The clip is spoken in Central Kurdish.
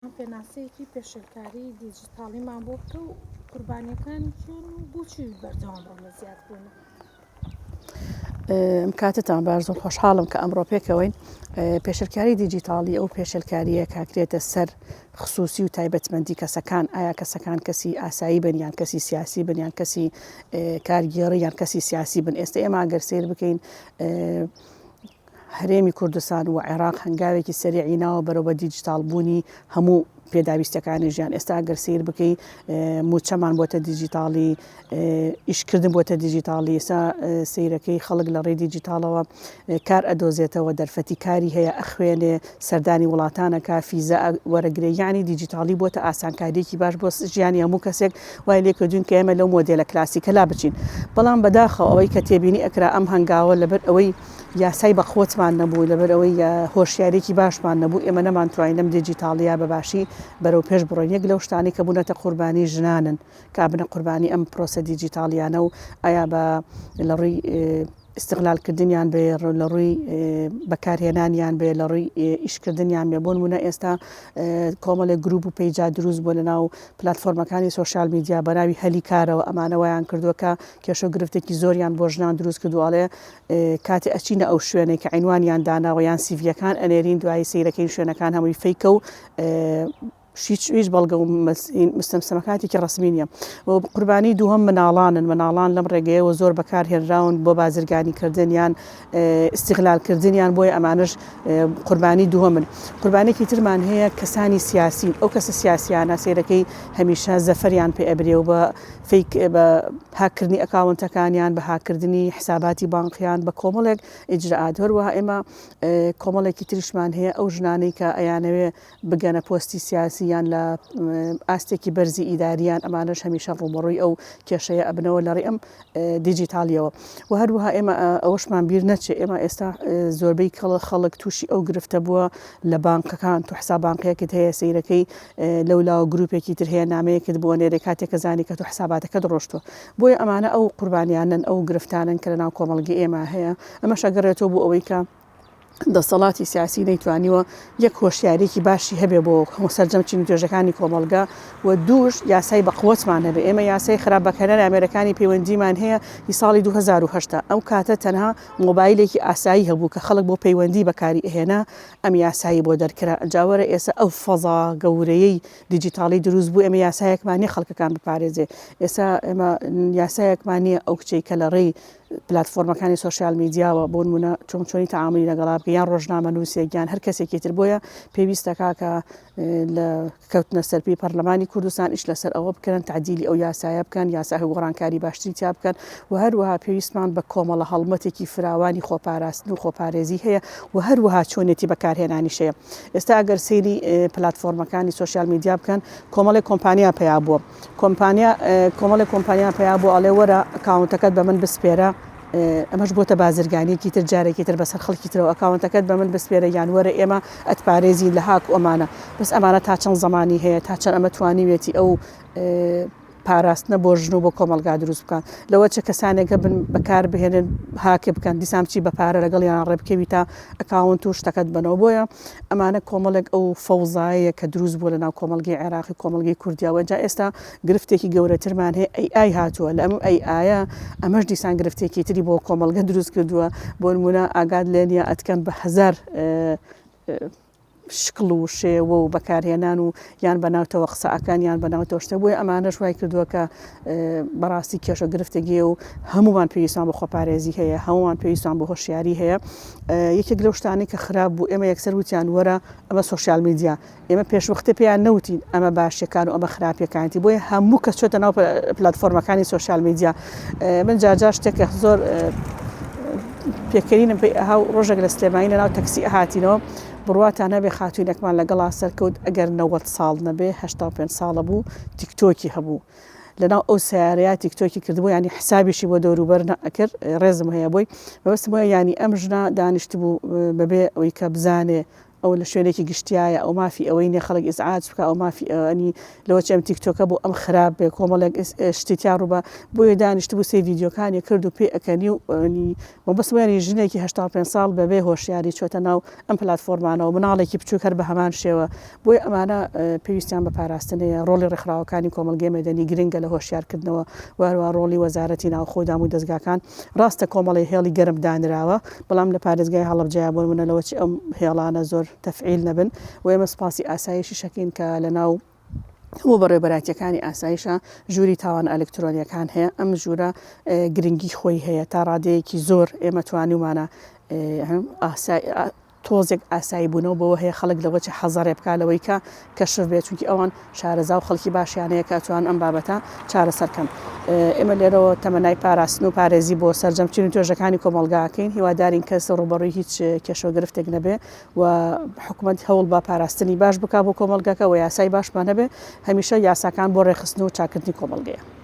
پێناسەیەکی پێشێلکاری دیجیتاڵیمان بۆ بکە و قوربانیەکانی کێن و بۆچی بەردەوام ڕۆنە زیاد بوون. کاتتان باش زۆر خۆشحاڵم کە ئەمڕۆ پێکەوەین پێشەلکاری دیجیتاڵی ئەو پێشەلکاریە کاکرێتە سەر خصوصی و تایبەتمەندی کەسەکان ئایا کەسەکان کەسی ئاسایی بن یان کەسی سیاسی بن یان کەسی کارگێڕی یان کەسی سیاسی بن. ئێستا ئێمە ئەگەر سیر بکەین هەرێمی کوردستان و عێراق هەنگاوێکی سەریعی ناوە بەرەوە دیجیتال بوونی هەموو پێداویستەکانی ژیان. ئێستا ئەگەر سیر بکەی موچەمان بۆتە دیجیتاڵی، ئیشکردن بۆتە دیجیتاڵی، ئێستا سیرەکەی خەڵک لە ڕێی دیجیتالەوە کار ئەدۆزێتەوە، دەرفەتی کاری هەیە ئەخوێنێ، سەردانی وڵاتانەکە، فیزە وەرەگرێ، یعنی دیجیتاڵی بۆتە ئاسانکاریەکی باش بۆ ژیانی هەموو کەسێک وای لێکردوون کە ئێمە لەو مۆدێلە کلاسیکە لا بچین. بەڵام بەداخەوە ئەوەی کە تێبینی ئەکرا ئەم هەنگاوە لەبەر ئەوەی یاسای بەخۆچمان نەبوو، لەبەر ئەوەی هۆشیارێکی باشمان نەبوو، ئێمە نەمانتوانین لەم دیجیتاڵیا بەباشی بەرەو پێش بڕۆین. یەک لەو شتانی کە بوونەتە قوربانی ژنانن کا بنە قوربانی ئەم پرۆسە دیجیتاڵیانە و ئایا لە ڕووی استقلالکردنیان بێ، لە ڕووی بەکارهێنانیان بێ، لە ڕووی ئیشکردنیان بێ. بۆ نمونە ئێستا کۆمەڵێک گروپ و پەیجا دروست بووە لەناو پلاتفۆرمەکانی سۆشیال میدیا بەناوی هەلی کارەوە، ئەمانەوەیان کردووە کە کێشە و گرفتێکی زۆریان بۆ ژنان دروست کردوواڵێ کاتێ ئەچینە ئەو شوێنێک کە عینوانیان داناوە یان سیڤیەکان ئەنێرین، دوایی سیرەکەی شوێنەکان هەمووی فەیکە و هیچ بەڵگە و مستەمسەمەکاتێکی ڕسمی نیە. قوربانی دووهەم مناڵان لەم ڕێگەیەوە زۆر بەکارهێنراون بۆ بازرگانیکردن یان استیغلالکردنیان، بۆی ئەمانش قوربانی دووهەمن. قوربانێکی ترمان هەیە کەسانی سیاسی، ئەو کەسە سیاسیانە سیرەکەی هەمیشە زەفەریان پێ ئەبرێ و بە بە هاکردنی ئەکاونتەکانیان، بە هاکردنی حساباتی بانقیان، بە کۆمەڵێک ئیجرئات. هەروەها ئێمە کۆمەڵێکی تریشمان هەیە ئەو ژنانەی کە ئەیانەوێ بگەنە پۆستی سیاسی یان لە ئاستێکی بەرزی ئیداریان، ئەمانش هەمیشە ڕوبەڕووی ئەو کێشەیە ئەبنەوە لەڕێی ئەم دیجیتالیەوە. و هەروەها ئێمە ئەوەشمان بیر نەچێ، ئێمە ئێستا زۆربەی خەڵک تووشی ئەو گرفتە بووە لە بانکەکان، تو حساب بانقیەکەت هەیە سیرەکەی لەولاوە گروپێکی تر هەیە، نامەیەکت بۆ نێرێ کاتێکە زانی کە تو حساباتەکەت ڕۆشتووە. بۆیە ئەمانە ئەو قوربانیانن، ئەو گرفتانن کە لەناو کۆمەڵگی ئێمە هەیە. ئەمەش ئەگەڕێتەوە بۆ ئەوەی کە دەسەڵاتی سیاسی نەیتوانیوە یەک هۆشیارێکی باشی هەبێ بۆ سەرجەمچین توێژەکانی کۆمەلگا و دووش یاسای بەقووەتمان هەبێ. ئێمە یاسای خراپ بەکارهێنانی ئامێرەکانی پەیوەندیمان هەیە هی ساڵی 2010. ئەو کاتە تەنها مۆبایلێکی ئاسایی هەبوو کە خەڵک بۆ پەیوەندی بەکاری ئەهێنا، ئەم یاسایی بۆ دەرکرا. جاوەرە ئێستا ئەو فەزا گەورەیەی دیجیتاڵی دروست بوو، ئێمە یاسایەکمانی خەڵکەکان بپارێزێ. ئێستا ئێمە یاسایەکمانیە ئەو کچەی کە لە ڕێی پلاتفۆرمەکانی سۆشیال میدیاوە بۆ نمونە چۆنی تەعاملی لەگەڵا بکە یان ڕۆژنامە نووسێک یان هەر کەسێکی تر. بۆیە پێویستەکە کە لە کەوتنە سەرپی پەرلەمانی کوردستان ئیش لەسەر ئەوە بکەن تعدیلی ئەو یاسایە بکەن، یاسای گۆڕانکاری باشتری تیا بکەن. و هەروەها پێویستمان بە کۆمەڵە هەڵمەتێکی فراوانی خۆپاراستن و خۆپارێزی هەیە و هەروەها چۆنێتی بەکارهێنانی شەیە. ئێستا ئەگەر سەیری پلاتفۆرمەکانی سۆشیال میدیا بکەن، کۆمەڵێک کۆمپانیا پیا بووە، کۆمەڵێک کۆمپانیا پیا بوو ئەڵێ وەرە ئەکاونتەکەت بە من بسپێرە، ئەمەش بۆتە بازرگانیەکی تر جارێکی تر بەسەر خەڵکی ترەوە ئەکاونتەکەت بە من بسپێرە یان وەرە ئێمە ئەتپارێزی لە هاک ئەمانە. بەس ئەمانە تا چەند زمانی هەیە، تا چەند ئەمە توانیوێتی ئەو پاراستنە بۆ ژن و بۆ کۆمەلگا دروست بکەن. لەوە چه کەسانێکە بن بەکار بهێنن هاکە بکەن، دیسان بچی بە پارە لەگەڵ یان ڕێبکەوی تا ئەکاونت و شتەکەت بنەوە. بۆیە ئەمانە کۆمەڵێک ئەو فەوزایە کە دروست بووە لەناو کۆمەلگەی عێراقی، کۆمەلگەی کوردیاوە. جا ئێستا گرفتێکی گەورەترمان هەیە AI هاتووە. لە ئەم AI ئەمەش دیسان گرفتێکی تری بۆ کۆمەلگە دروست کردووە. بۆ نمونە ئاگاد لێنە ئەتکەن بە 1000 شکڵ و شێوە و بەکارهێنان و یان بەناوتەوە قسەکان یان بەناوتەوە شتە. بۆیە ئەمانەش وای کردووە کە بەڕاستی کێشە گرفتێکی و هەمومان پێویستان بە خۆپارێزی هەیە، هەمومان پێویستان بە هۆشیاری هەیە. یەکێک لەو شتانی کە خراپ بوو ئێمە یەکسەر وتیان وەرە ئەمە سۆشیال میدیا، ئێمە پێشوەختە پێیان نەوتین ئەمە باشیەکان و ئەمە خراپیەکانتی. بۆیە هەموو کەس چۆتە ناو پلاتفۆرمەکانی سۆشیال میدیا. من جار شتێکە زۆر پێکەرینم پێی ئەهاو ڕۆژێک لە سلێمانی لەناو تەکسی ئەهاتینەوە، بڕواتان نەبێ خاتوینێکمان لەگەڵا سەرکەوت ئەگەر 90 ساڵ نەبێ 85 ساڵە بوو تیکتۆکی هەبوو لەناو ئەو سیارەیە تیکتۆکی کردبوو، ینی حسابیشی بۆ دەوروبەر ئەکرد. ڕێزم هەیە بۆی بەبستم وایە ینی ئەم ژنە دانیشت بوو بەبێ ئەوەی کە بزانێ ئەو لە شوێنێکی گشتیایە ئەو مافی ئەوەی نێ خەڵک ئیزعاج بکە ئەو مافی ئەنی لەوە چەم تیکتۆکە بۆ ئەم خراپ بێ کۆمەڵێک شتێتیا ڕووبە بۆیە دانیشت بوو سێ ڤیددیۆکانی کرد و پێ ئەەکەنی و بەسوێنی ژنێکی 85 ساڵ بەبێ هۆشیاری چۆتە ناو ئەم پلتفۆرمانەوە مناڵێکی بچوو هەر بە هەمان شێوە بۆی ئەمانە پێویستیان بە پاراستنەیە ڕۆڵی ڕێکخراوەکانی کۆمەلگەی مەدەنی گرنگە لە هۆشیارکردنەوە واروا ڕۆڵی وەزارەتی ناوخۆدام و دەستگاکان ڕاستە کۆمەڵی هێڵی گەرم دانراوە بەڵام لە پارێزگای هەڵبجیا بۆ منە لەوە چی ئەم هێڵانە زۆر تەفعیل نەبن و ئێمە سپاسی ئاسایشی شەکەین کە لە ناو هەموو بەڕێوەبەراتیەکانی ئاسایشە ژووری تاوان ئەلکترۆنیەکان هەیە ئەم ژوورە گرنگی خۆی هەیە تا ڕادەیەکی زۆر ئێمە توانیمانە تۆزێک ئاسایی بوونەوە بەوە هەیە خەڵک لەوە چه حەزەڕێ بکە لەوەی کە کەشف بێت چونکی ئەوان شارەزا و خەڵکی باشیانەیە کە توان ئەم بابەتە چارەسەرکەن ئێمە لێرەوە تەمەنای پاراستن و پارێزی بۆ سەرجەمچین و توێژەکانی کۆمەلگاکەین هیوادارین کەس ڕوبەڕووی هیچ کێشەوەگرفتێک نەبێ و حکوومەت هەوڵ بە پاراستنی باش بک بۆ کۆمەلگاکە و یاسای باشمان هەبێ هەمیشە یاساکان بۆ ڕێخستن و چاکردنی کۆمەلگەیە.